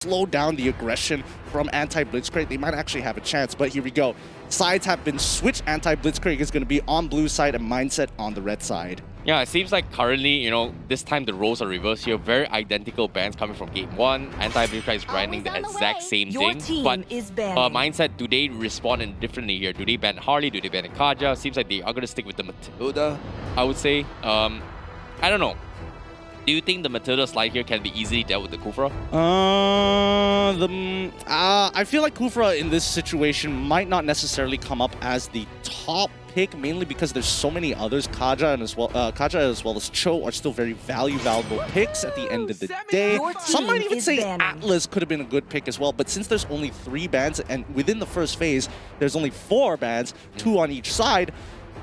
slow down the aggression from anti-Blitzkrieg, they might actually have a chance. But here we go. Sides have been switched. Anti-Blitzkrieg is going to be on blue side and Mindset on the red side. Yeah, it seems like currently, this time the roles are reversed here. Very identical bans coming from Game 1. Anti-Blitzkrieg is branding the exact same thing. But Mindset, do they respond differently here? Do they ban Harley? Do they ban Kaja? Seems like they are going to stick with the Matilda, I would say. I don't know. Do you think the Matilda slide here can be easily dealt with the Kufra? I feel like Kufra in this situation might not necessarily come up as the top pick, mainly because there's so many others. Kaja as well as Cho are still very valuable picks at the end of the day. Some might even say Atlas could have been a good pick as well, but since there's only 3 bans and within the first phase there's only 4 bans, 2 on each side,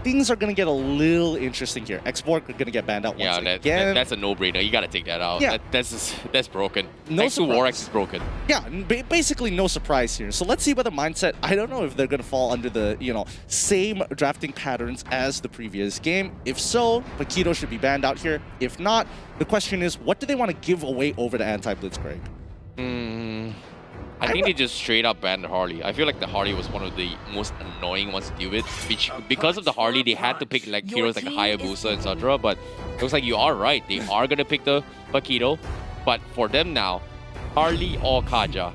things are going to get a little interesting here. Export are going to get banned out once again. That's a no-brainer. You got to take that out. Yeah. That's broken. No Next to Warx is broken. Yeah, basically no surprise here. So let's see whether Mindset, I don't know if they're going to fall under the, same drafting patterns as the previous game. If so, Paquito should be banned out here. If not, the question is, what do they want to give away over to anti-Blitzkrieg? I think they just straight up banned the Harley. I feel like the Harley was one of the most annoying ones to deal with. Because of the Harley, they had to pick like heroes like Hayabusa, etc. But it looks like you are right. They are going to pick the Paquito. But for them now, Harley or Kaja?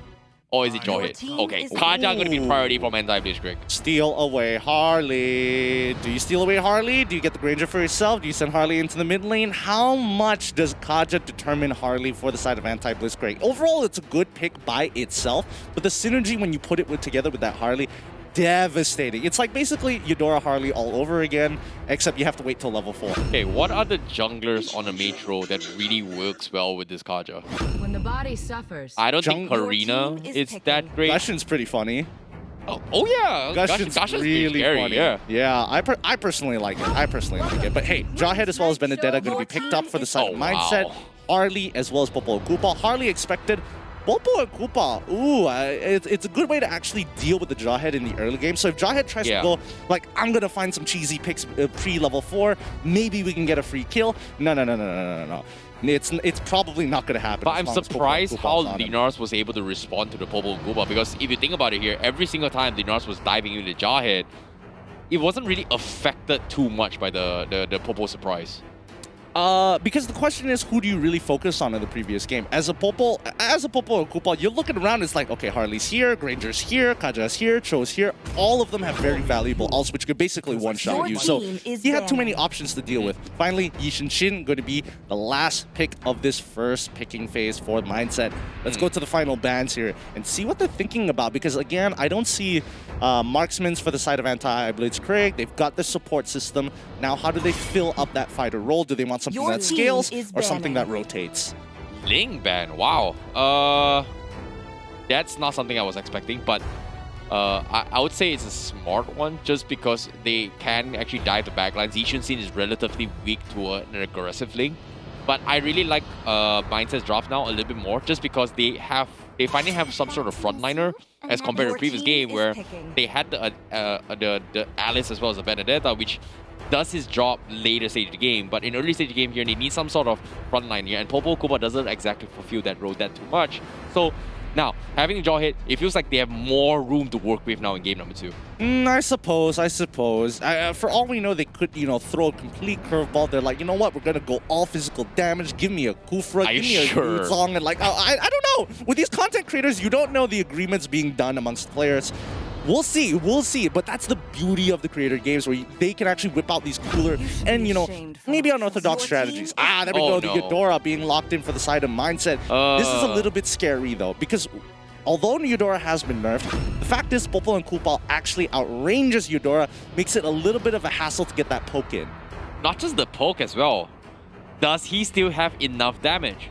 Or is it Jawhead? Okay, Kaja going to be priority from anti-Blitzkrieg. Steal away Harley. Do you steal away Harley? Do you get the Granger for yourself? Do you send Harley into the mid lane? How much does Kaja determine Harley for the side of anti-Blitzkrieg? Overall, it's a good pick by itself, but the synergy when you put it together with that Harley, devastating. It's like basically Eudora Harley all over again, except you have to wait till level 4. Okay, what are the junglers on a mage role that really works well with this Kaja? When the body suffers, I don't think Karina is that great. Gushion's pretty funny. Oh yeah, Gushion's really scary, funny. Yeah, I personally like it. But hey, Jawhead as well as Benedetta going to be picked up for the side of Mindset. Wow. Harley as well as Popo and Koopa. Harley expected. Popo and Koopa, it's a good way to actually deal with the Jawhead in the early game. So if Jawhead tries to go, like, I'm going to find some cheesy picks pre-level 4, maybe we can get a free kill. No. It's probably not going to happen. But I'm surprised how Linars was able to respond to the Popo and Koopa, because if you think about it here, every single time Linars was diving into the Jawhead, it wasn't really affected too much by the Popo surprise. Because the question is, who do you really focus on in the previous game? As a Popo or Koopa, you're looking around, it's like, okay, Harley's here, Granger's here, Kaja's here, Cho's here. All of them have very valuable ults, which could basically one-shot you. So you had too many options to deal with. Finally, Yishin Shin going to be the last pick of this first picking phase for Mindset. Let's go to the final bans here and see what they're thinking about. Because again, I don't see marksmans for the side of anti-Blitzkrieg. They've got the support system. Now, how do they fill up that fighter role? Do they want something that scales or something that rotates? Ling ban, wow. That's not something I was expecting, but I would say it's a smart one just because they can actually dive the backlines. Yishin Sin is relatively weak to an aggressive Ling, but I really like Mindset's drop now a little bit more just because they finally have some sort of frontliner as compared to the previous game where they had the Alice as well as the Benedetta, which does his job later stage of the game, but in early stage of the game here, they need some sort of frontline here, and Popo Koopa doesn't exactly fulfill that role that too much. So now, having a Jawhead, it feels like they have more room to work with now in game number 2. I suppose. For all we know, they could, throw a complete curveball. They're like, you know what, we're going to go all physical damage. Give me a Kufra, give me a Yuzong. And like, I don't know. With these content creators, you don't know the agreements being done amongst players. We'll see. But that's the beauty of the creator games where they can actually whip out these cooler and, maybe unorthodox strategies. There we go. The Eudora being locked in for the side of Mindset. This is a little bit scary, though, because although Eudora has been nerfed, the fact is Popo and Koopa actually outranges Eudora, makes it a little bit of a hassle to get that poke in. Not just the poke as well. Does he still have enough damage?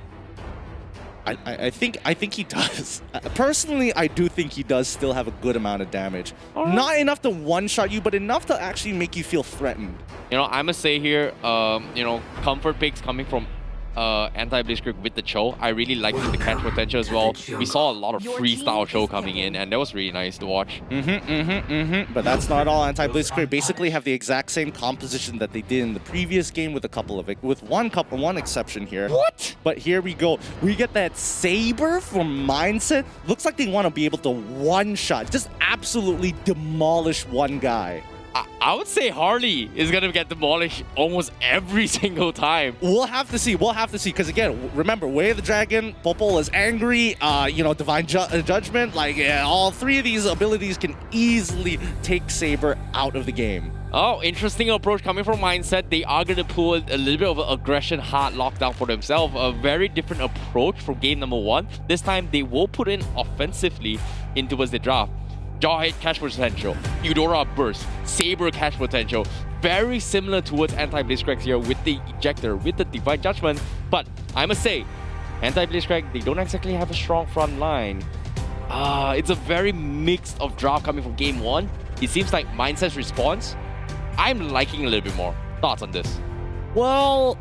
I think he does. Personally, I do think he does still have a good amount of damage. Not enough to one-shot you, but enough to actually make you feel threatened. I must say here, comfort picks coming from anti-Blitzkrieg with the Cho. I really liked the catch potential as well. We saw a lot of freestyle Cho coming in, and that was really nice to watch. But that's not all. Anti-Blitzkrieg basically have the exact same composition that they did in the previous game with a couple of one exception here. What? But here we go. We get that Saber from Mindset. Looks like they want to be able to one-shot, just absolutely demolish one guy. I would say Harley is going to get demolished almost every single time. We'll have to see. We'll have to see. Because again, remember, Way of the Dragon, Popol is angry, Divine Judgment. Like, yeah, all three of these abilities can easily take Saber out of the game. Oh, interesting approach coming from Mindset. They are going to pull a little bit of an aggression hard lockdown for themselves. A very different approach from game number 1. This time, they will put in offensively into towards the draft. Jawhead catch potential, Eudora burst, Saber catch potential. Very similar towards anti-Blitzkrieg here with the ejector, with the Divine Judgment. But I must say, anti-Blitzkrieg, they don't exactly have a strong front line. It's a very mixed of draft coming from game 1. It seems like Mindset's response, I'm liking a little bit more. Thoughts on this? Well,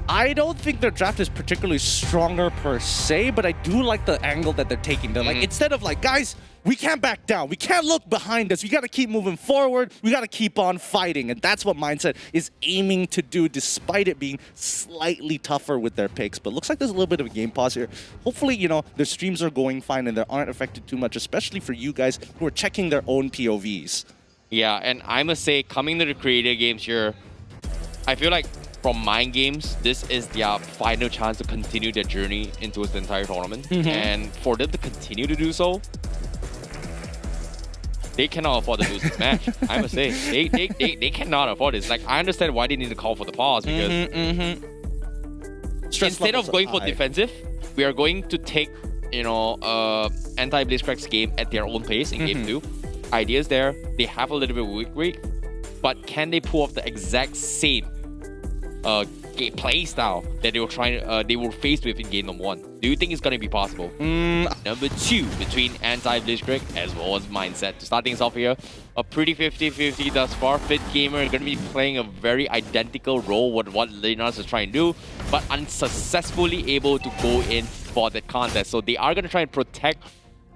I don't think their draft is particularly stronger per se, but I do like the angle that they're taking. They're like, instead of like, guys, we can't back down. We can't look behind us. We got to keep moving forward. We got to keep on fighting. And that's what Mindset is aiming to do, despite it being slightly tougher with their picks. But looks like there's a little bit of a game pause here. Hopefully, their streams are going fine and they aren't affected too much, especially for you guys who are checking their own POVs. Yeah, and I must say, coming to the creator games here, I feel like from Mind Games, this is their final chance to continue their journey into the entire tournament. And for them to continue to do so, they cannot afford to lose this match. I must say, they cannot afford this. Like, I understand why they need to call for the pause, because instead of going for defensive, we are going to take, anti-Blitzkrieg's game at their own pace in game 2. Ideas there, they have a little bit of weak, but can they pull off the exact same play style that they were faced with in game number 1? Do you think it's going to be possible? Number 2 between anti-Blitzkrieg as well as Mindset. To start things off here, a pretty 50-50 thus far. Fit Gamer is going to be playing a very identical role with what Linus is trying to do, but unsuccessfully able to go in for that contest. So they are going to try and protect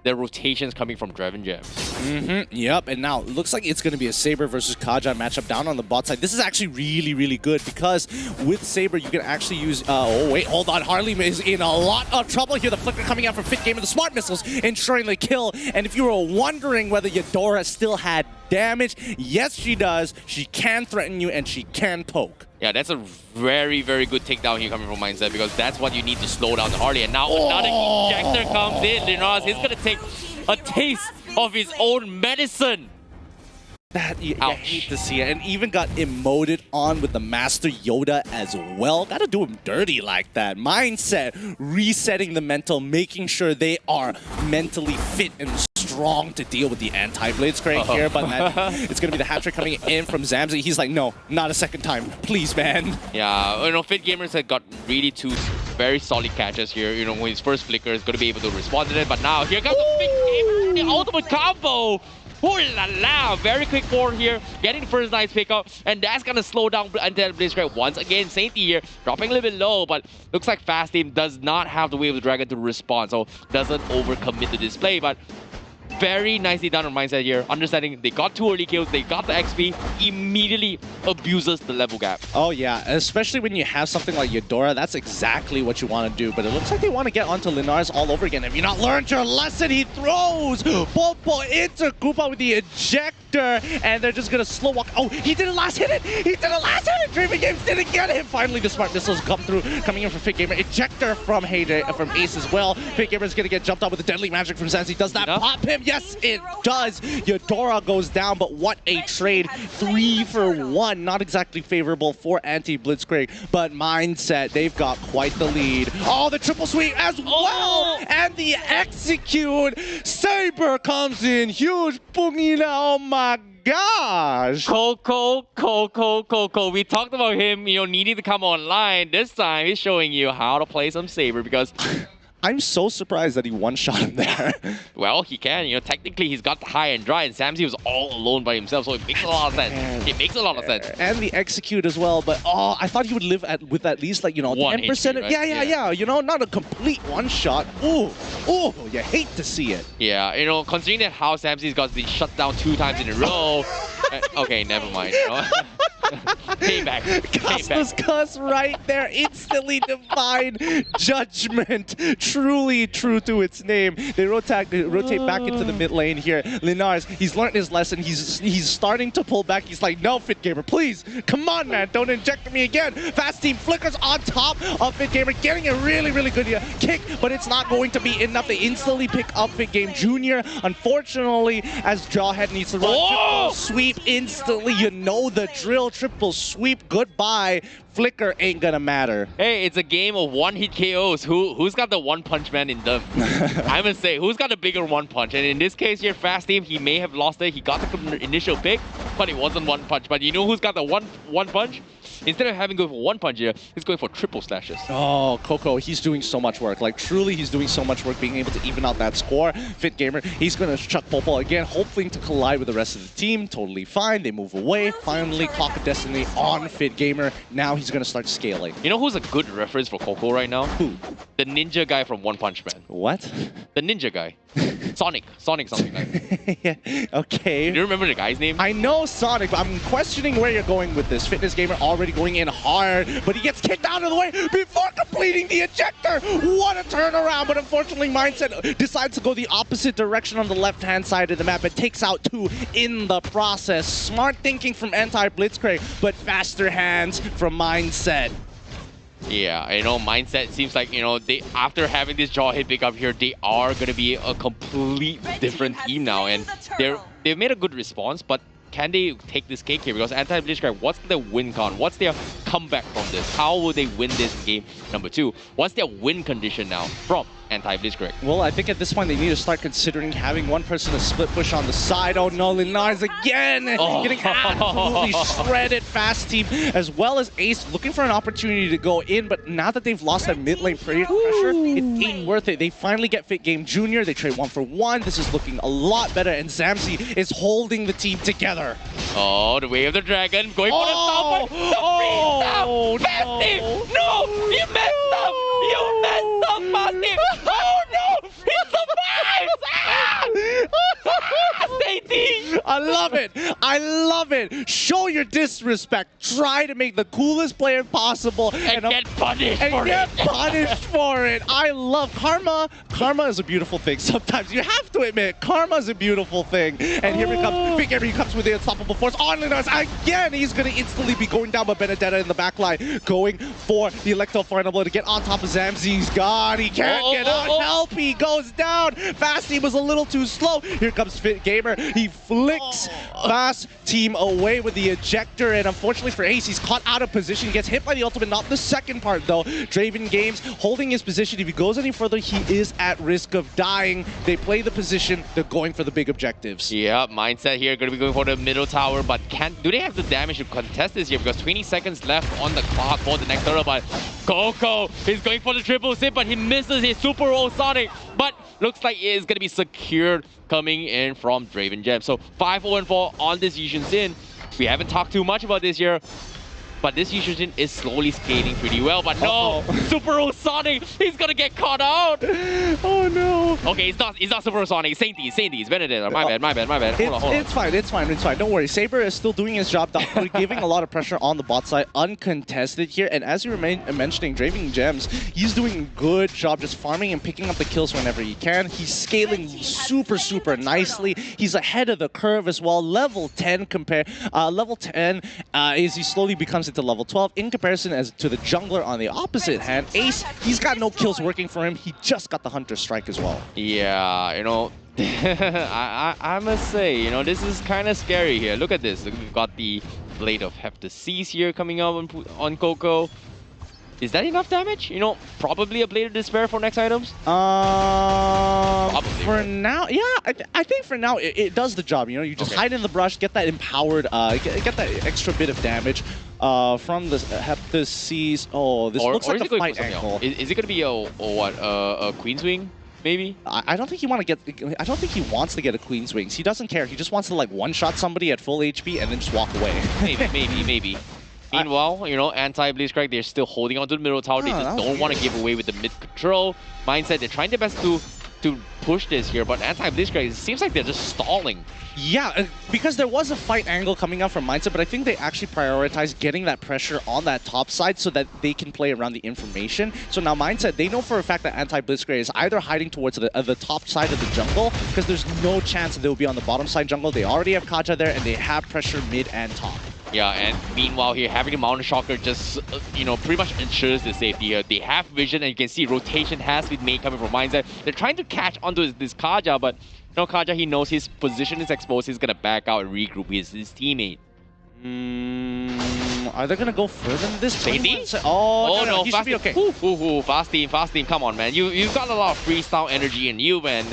the rotations coming from Draven Gems. Yep, and now it looks like it's going to be a Saber versus Kaja matchup down on the bot side. This is actually really, really good because with Saber, you can actually use... oh, wait, hold on. Harley is in a lot of trouble here. The Flicker coming out from Fit Gamer, the Smart Missiles ensuring the kill. And if you were wondering whether Eudora still had damage, yes, she does. She can threaten you and she can poke. Yeah, that's a very, very good takedown here coming from Mindset, because that's what you need to slow down the Harley. And now another ejector comes in. Linus, he's going to take a taste of his own medicine. That, you hate to see it. And even got emoted on with the Master Yoda as well. Gotta do him dirty like that. Mindset, resetting the mental, making sure they are mentally fit and strong to deal with the anti-Blitzkrieg here. But it's gonna be the hat trick coming in from Zamzi. He's like, no, not a second time. Please, man. Yeah, Fit Gamers had got really 2 very solid catches here. When his first flicker is gonna be able to respond to it. But now, here comes the Fit Gamer, the ultimate combo. Oh la la! Very quick forward here, getting the first nice pickup, and that's gonna slow down anti-Blitzkrieg once again. Same thing here, dropping a little bit low, but looks like Fast Team does not have the Way of the Dragon to respond, so doesn't overcommit the display. But very nicely done on Mindset here, understanding they got 2 early kills, they got the XP, immediately abuses the level gap. Oh yeah, especially when you have something like Eudora, that's exactly what you want to do. But it looks like they want to get onto Linars all over again. Have you not learned your lesson? He throws Popo into Koopa with the ejector, and they're just going to slow walk. Oh, he didn't last hit it! He didn't last hit it! Dreaming Games didn't get him! Finally, the Smart Missiles come through, coming in from Fit Gamer. Ejector from from Ace as well. Fit Gamer is going to get jumped on with the Deadly Magic from Zanzi. Does that pop him? Yes, it does. Eudora goes down, but what a trade. 3 for 1. Not exactly favorable for anti-Blitzkrieg, but Mindset, they've got quite the lead. Oh, the triple sweep as well! And the execute. Saber comes in. Huge boogina. Oh my gosh. Coco. We talked about him, needing to come online. This time, he's showing you how to play some Saber, because I'm so surprised that he one-shot him there. Well, he can. You know, technically he's got the high and dry, and Samsy was all alone by himself, so it makes a lot of sense. It makes a lot of sense. And the execute as well, but I thought he would live with at least like 10%. HP, right? Yeah. You know, not a complete one-shot. Ooh, you hate to see it. Yeah, you know, considering that how Samsy's got been shut down 2 times in a row. Okay, never mind. You know? Payback. Cosmos cuss right there. Instantly divine judgment. Truly true to its name. They rotate back into the mid lane here. Linares, he's learned his lesson. He's starting to pull back. He's like, no, Fit Gamer, please. Come on, man. Don't inject me again. Fast Team flickers on top of Fit Gamer, getting a really, really good kick, but it's not going to be enough. They instantly pick up Fit Game Jr. Unfortunately, as Jawhead needs to run triple sweep instantly. You know the drill. Triple sweep. Goodbye. Flicker ain't gonna matter. Hey, it's a game of one-hit KOs. Who's got the one-punch man in the... I must say, who's got a bigger one-punch? And in this case here, Fast Team, he may have lost it. He got the initial pick, but it wasn't one-punch. But you know who's got the one-punch? Instead of having go for one punch here, he's going for triple slashes. Oh, Coco, he's doing so much work. Like, truly, he's doing so much work being able to even out that score. Fit Gamer, he's going to chuck Popo again, hoping to collide with the rest of the team. Totally fine. They move away. Finally, Clock of Destiny on Fit Gamer. Now he's going to start scaling. You know who's a good reference for Coco right now? Who? The ninja guy from One Punch Man. What? The ninja guy. Sonic something like. Yeah, okay. Do you remember the guy's name? I know Sonic, but I'm questioning where you're going with this. Fitness Gamer already going in hard, but he gets kicked out of the way before completing the ejector. What a turnaround, but unfortunately Mindset decides to go the opposite direction on the left-hand side of the map and takes out 2 in the process. Smart thinking from anti-Blitzkrieg, but faster hands from Mindset. Yeah, you know, Mindset seems like, you know, they after having this jaw hit pick up here, they are going to be a complete different team now. And they've made a good response, but can they take this cake here? Because anti-Blitzkrieg, what's their win con? What's their comeback from this? How will they win this in game number 2? What's their win condition now from anti-Blitzkrieg? Well, I think at this point they need to start considering having one person to split push on the side. Oh no, Linares again! Getting absolutely shredded. Fast Team, as well as Ace, looking for an opportunity to go in, but now that they've lost that mid lane pressure, it ain't worth it. They finally get Fit Game Jr. They trade 1 for 1. This is looking a lot better, and Zamzy is holding the team together. Oh, the way of the dragon, going for the stop, no! Fast Team! No! You messed up! You messed up, Fast Team! Oh no! He survives! Stay I love it! I love it! Show your disrespect. Try to make the coolest player possible and get punished for it. I love karma. Karma is a beautiful thing. Sometimes you have to admit, karma is a beautiful thing. And here he comes. Big Every comes with the unstoppable force on Linares again. He's going to instantly be going down, but Benedetta in the back line going for the Electro Final Blow to get on top of Zamzy's God. He can't get on help. He goes down. Fast Team was a little too slow. Here comes Fit Gamer. He flicks Fast Team away with the ejector, and unfortunately for Ace, he's caught out of position. He gets hit by the ultimate. Not the second part though. Draven Games holding his position. If he goes any further, he is at risk of dying. They play the position. They're going for the big objectives. Yeah, Mindset here going to be going for the middle tower, but do they have the damage to contest this here? Because 20 seconds left on the clock for the next turtle. But Coco is going for the triple sip, but he misses his super roll Sonic. But looks like it is going to be secured coming in from Draven Gem. So 5-0-4 on this Yushin Sin. We haven't talked too much about this here, but this Yushin Sin is slowly scaling pretty well. But no, Super Roll Sonic, he's gonna get caught out. Oh no. Okay, it's not Super Roll Sonic. Sainties, Benedict. My bad. Hold on. It's fine. Don't worry. Saber is still doing his job. We're giving a lot of pressure on the bot side, uncontested here. And as you were mentioning, Draven Gems, he's doing a good job just farming and picking up the kills whenever he can. He's scaling super nicely. He's ahead of the curve as well. Level 10 as he slowly becomes into level 12 in comparison as to the jungler on the opposite hand. Ace, he's got no kills working for him. He just got the Hunter Strike as well. Yeah, you know, I must say, you know, this is kind of scary here. Look at this. We've got the Blade of Hephaestus here coming up on Coco. Is that enough damage? You know, probably a Blade of Despair for next items? Probably, for now, yeah, I think for now it does the job. You know, you just hide in the brush, get that empowered, get that extra bit of damage. From the Heptaseas. Oh, this looks like a fight angle. Is it going to be a Queen's Wing? Maybe? I don't think he I don't think he wants to get a Queen's Wings. He doesn't care. He just wants to like one-shot somebody at full HP and then just walk away. Maybe. Meanwhile, you know, anti-Blitzkrieg, they're still holding on to the middle tower. They just don't want to give away with the mid control. Mindset, they're trying their best to push this here, but anti-Blitzkrieg, it seems like they're just stalling. Yeah, because there was a fight angle coming out from Mindset, but I think they actually prioritized getting that pressure on that top side so that they can play around the information. So now Mindset, they know for a fact that anti-Blitzkrieg is either hiding towards the top side of the jungle, because there's no chance that they'll be on the bottom side jungle. They already have Kaja there, and they have pressure mid and top. Yeah, and meanwhile here, having a Mountain Shocker just, you know, pretty much ensures the safety here. They have vision, and you can see rotation has been made coming from Mindset. They're trying to catch onto this Kaja, but, you know, Kaja, he knows his position is exposed. He's going to back out and regroup with his teammate. Are they going to go further than this? Safety? Oh, no, he fast should be okay. Fast team, come on, man. You've got a lot of freestyle energy in you, man.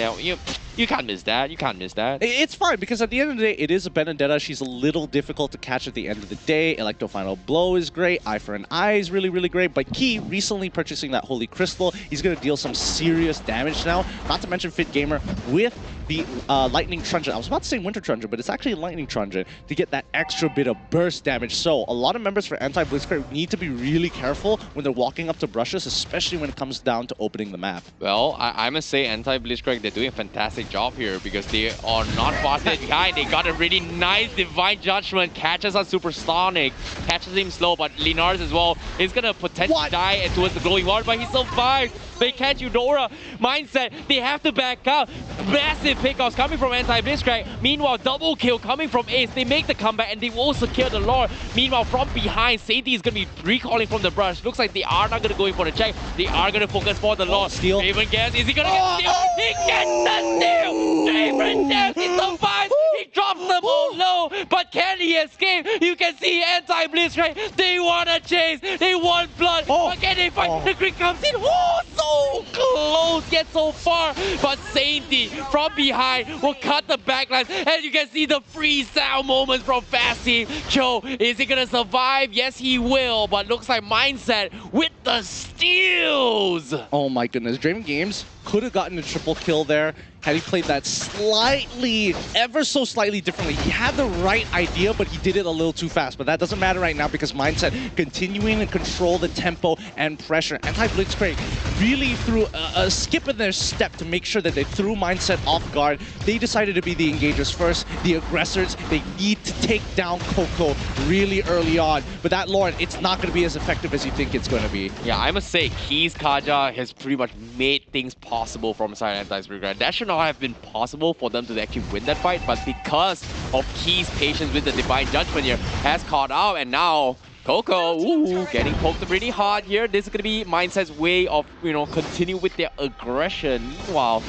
You can't miss that. You can't miss that. It's fine, because at the end of the day, it is a Benedetta. She's a little difficult to catch at the end of the day. Electro Final Blow is great. Eye for an Eye is really, really great. But Key, recently purchasing that Holy Crystal, he's going to deal some serious damage now. Not to mention Fit Gamer with the Lightning Truncheon. I was about to say Winter Truncheon, but it's actually Lightning Truncheon to get that extra bit of burst damage. So a lot of members for anti-Blitzkrieg need to be really careful when they're walking up to brushes, especially when it comes down to opening the map. Well, I must say anti-Blitzkrieg, they're doing a fantastic job here because they are not far behind. They got a really nice Divine Judgment, catches on Super Sonic, catches him slow, but Linars as well is going to potentially die towards the glowing water, but he survives. They catch Eudora. Mindset, they have to back out. Massive pickoffs coming from anti-Blitzkrieg. Meanwhile, double kill coming from Ace. They make the comeback and they will secure the Lord. Meanwhile, from behind, Sadie is going to be recalling from the brush. Looks like they are not going to go in for the check. They are going to focus for the Lord. Steal. Raven gets, is he going to get steal? He gets the steal! Raven gets, he survives! He drops them all low, but can he escape? You can see anti-Blitzkrieg. They want to chase. They want blood. But can they fight? The Greek comes in. So close, yet so far. But Sainty from behind will cut the backlines. And you can see the freestyle moments from Fasty. Cho, is he gonna survive? Yes, he will. But looks like Mindset with the steals. Oh my goodness, Draven Games could have gotten a triple kill there had he played that slightly, ever so slightly differently. He had the right idea, but he did it a little too fast. But that doesn't matter right now because Mindset continuing to control the tempo and pressure. Anti-Blitzkrieg really threw a skip in their step to make sure that they threw Mindset off guard. They decided to be the engagers first, the aggressors. They need to take down Coco really early on. But that Lord, it's not going to be as effective as you think it's going to be. Yeah, I must say, Keys Kaja has pretty much made things possible from side anti-Blitzkrieg. That should not have been possible for them to actually win that fight, but because of Key's patience with the Divine Judgment here, has caught out, and now Coco, getting poked pretty hard here. This is going to be Mindset's way of, you know, continue with their aggression. Meanwhile,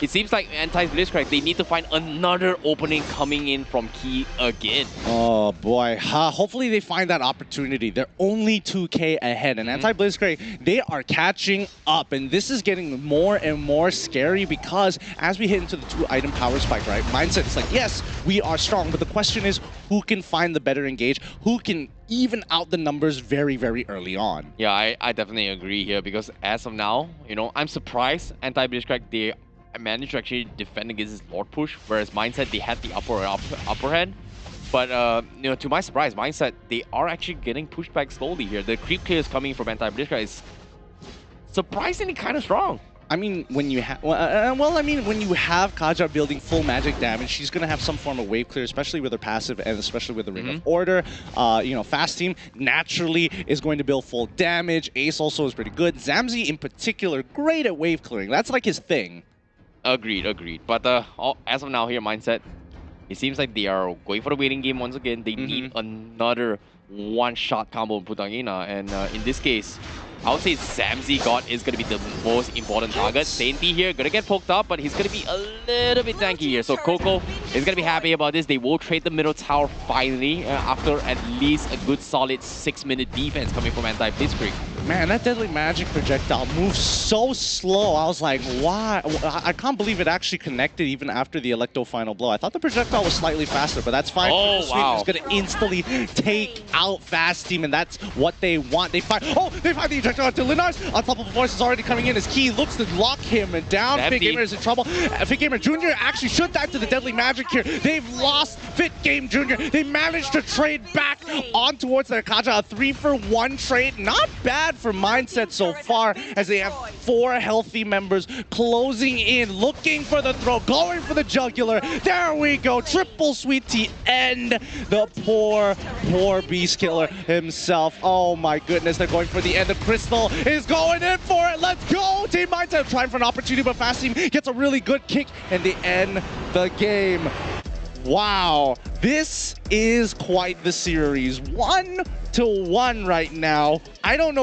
it seems like anti-Blitzkrieg, they need to find another opening coming in from Key again. Oh boy, hopefully they find that opportunity. They're only 2K ahead, and anti-Blitzkrieg, they are catching up, and this is getting more and more scary because as we hit into the 2-item power spike, right, Mindset is like, yes, we are strong, but the question is who can find the better engage, who can even out the numbers very, very early on. Yeah, I definitely agree here because as of now, you know, I'm surprised anti-Blitzkrieg, they managed to actually defend against his Lord push, whereas Mindset, they had the upper hand. But, you know, to my surprise, Mindset, they are actually getting pushed back slowly here. The creep clears coming from anti-Blitzkrieg is surprisingly kind of strong. I mean, when you have, when you have Kaja building full magic damage, she's going to have some form of wave clear, especially with her passive and especially with the Ring of Order. You know, Fast Team naturally is going to build full damage. Ace also is pretty good. Zamzi in particular, great at wave clearing. That's like his thing. Agreed. But as of now here, Mindset, it seems like they are going for the waiting game once again. They need another one-shot combo Putangina, and in this case, I would say Zamzi God is going to be the most important target. Sainty here, going to get poked up, but he's going to be a little bit tanky here. So Coco is going to be happy about this. They will trade the middle tower finally after at least a good solid 6-minute defense coming from anti-Blitzkrieg. Man, that deadly magic projectile moves so slow. I was like, why? I can't believe it actually connected even after the Electo final blow. I thought the projectile was slightly faster, but that's fine. Oh, wow. It's going to instantly take out Fast Team, and that's what they want. They find the ejector onto Linars. On top of the voice is already coming in as Key looks to lock him down. Fit Gamer is in trouble. Fit Gamer Jr. actually should die to the deadly magic here. They've lost Fit Game Jr. They managed to trade back on towards their Kaja. A 3-for-1 trade. Not bad for Mindset so far, as they have 4 healthy members closing in, looking for the throw, going for the jugular. There we go. Triple sweet to end the poor Beast Killer himself. Oh my goodness, they're going for the end. The Crystal is going in for it. Let's go. Team Mindset trying for an opportunity, but Fast Team gets a really good kick, and they end the game. Wow, this is quite the series. 1-1 right now. I don't know